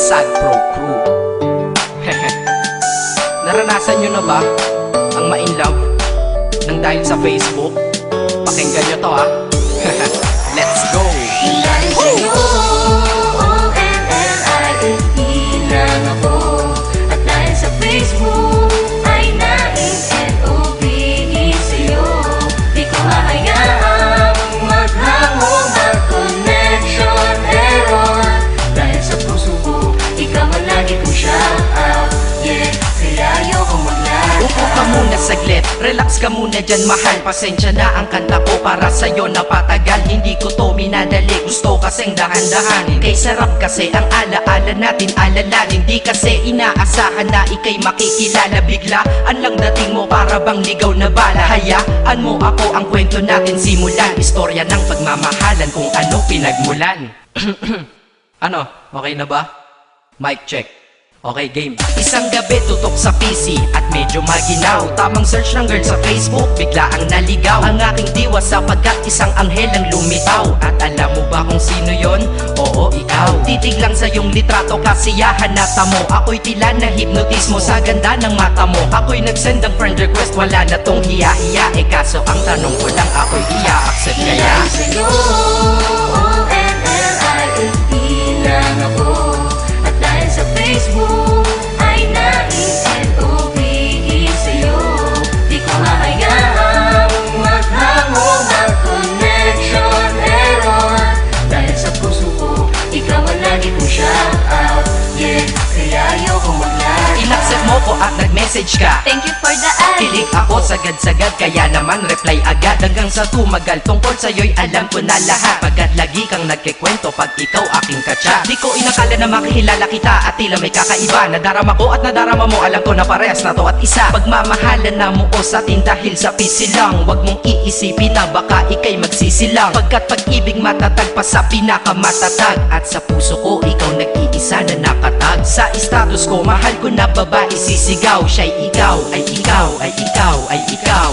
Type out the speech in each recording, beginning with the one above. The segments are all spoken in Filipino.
Sad Pro Crew. Naranasan nyo na ba ang ma-inlove nang dahil sa Facebook? Pakinggan nyo to ha. Let's go! Dahil sa'yo, O-N-L-I-F-E lang ako. At dahil sa Facebook ay na-N-O-V-E sa'yo. Di ko hahayaang maghangong ang connection error. Dahil sa puso ko, ikaw ang lagi kong shout out. Yeah, kaya ayoko mag-lag. Upo ka muna saglit, relax ka muna dyan mahal. Pasensya na ang kanta ko para sa'yo napatagal. Hindi ko to minadali, gusto kasing dahan-dahan. Kay sarap kasi ang alaala natin alalanin. Di kasi inaasahan na ikay makikilala. Biglaan lang dating mo para bang ligaw na bala. Hayaan mo ako ang kwento natin simulan. Istorya ng pagmamahalan kung ano pinagmulan. Ano, okay na ba? Mic check. Okay, game. Isang gabi tutok sa PC at medyo maginaw. Tamang search ng girl sa Facebook, bigla ang naligaw. Ang aking diwa sapagkat isang anghel ang lumitaw. At alam mo ba kung sino yon? Oo, ikaw. Titig lang sa iyong litrato, kasiyahan na tamo. Ako'y tila na hipnotismo sa ganda ng mata mo. Ako'y nagsend ng friend request, wala na tong hiya-hiya. Kaso ang tanong ko lang, ako'y iya-accept kaya? Dahil sa'yo, O-N-L-I-F-E lang ako. At dahil sa Facebook ay na-N-O-V-E sa'yo. Di ko hahayaang maghangong ang connection error. Dahil sa puso ko, ikaw ang lagi kong shout out. Yeah, kaya ayoko mag-lag. Inaccept mo ko at nag-message ka. Thank you for the ad. Kilig ako sagad-sagad, kaya naman reply agad. Hanggang sa tumagal, tungkol sa'yo'y alam ko na lahat. Pagkat lagi kang nagkikwento pag ikaw aking katsa. Di ko inakala na makikilala kita at tila may kakaiba. Nadarama ko at nadarama mo, alam ko na parehas na to at isa. Pagmamahalan na mo o sa atin dahil sa pisilang. Huwag mong iisipin na baka ikay magsisilang. Pagkat pag-ibig matatag pa sa pinakamatatag. At sa puso ko, ikaw nag-iisa na nakatag. Sa status ko, mahal ko na babae sisigaw. Siya'y ikaw, ay ikaw, ay ikaw, ay ikaw.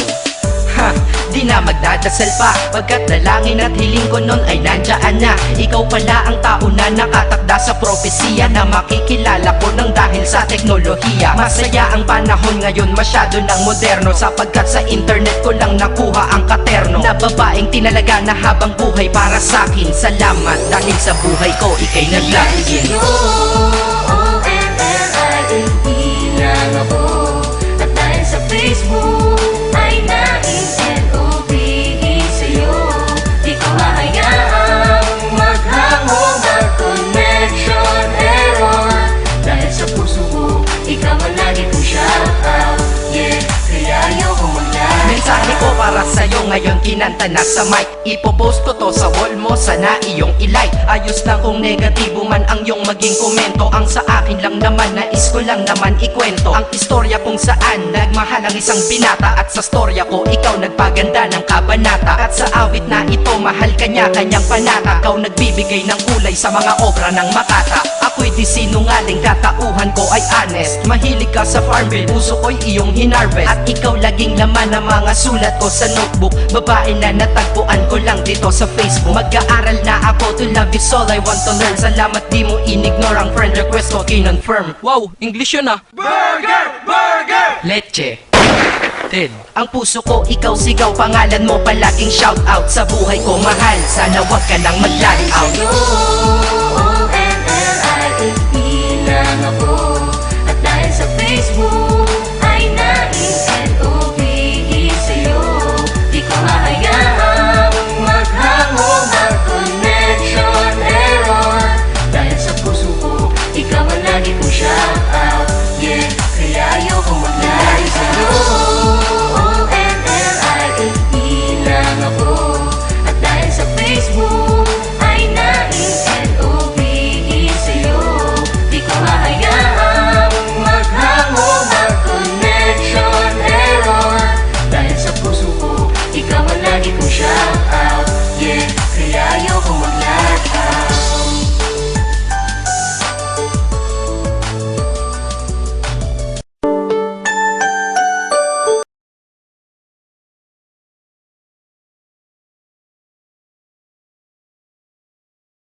Ha, di na magdadasal pa. Pagkat dalangin at hiling ko nun ay nandiyan na. Ikaw pala ang tao na nakatakda sa propesiya. Na makikilala ko nang dahil sa teknolohiya. Masaya ang panahon ngayon, masyado ng moderno. Sapagkat sa internet ko lang nakuha ang katerno. Na babaeng tinalaga na habang buhay para sa'kin. Salamat dahil sa buhay ko, ikay nag-login. O-N-L-I-F-E lang ako. At dahil sa Facebook ay na-N-O-V-E sa'yo. Di ko hahayaang maghangong ang connection error. Dahil sa puso ko, ikaw ang lagi kong shout out. Yeah, kaya ayoko mag-lag. Mensahe ko para sa'yo ngayon kinanta na sa mic. Ipopost ko to sa wall mo, sana iyong ilike. Ayos lang kung negatibo man ang iyong maging komento. Ang sa akin lang naman, nais ko lang naman ikwento ang istorya kung saan nagmahal ang isang binata. At sa storya ko, ikaw nagpaganda ng kabanata. At sa awit na ito, mahal kanya kanyang panata. Ikaw nagbibigay ng kulay sa mga obra ng Makata. Ako'y di sinungaling, katauhan ko ay honest. Mahilig ka sa farm bill, puso ko'y iyong hinarvest. At ikaw laging laman ng mga sulat ko sa notebook. Babae na natagpuan ko lang dito sa Facebook. Mag-aaral na ako, to love is all I want to learn. Salamat di mo inignore ang friend request ko, kinonfirm. Wow, English yun ah. Burger! Burger! Leche. Ted. Ang puso ko, ikaw sigaw, pangalan mo palaging shout out. Sa buhay ko mahal, sana wag ka lang mag-lag out. O-N-L-I-F-E lang ako. At dahil sa Facebook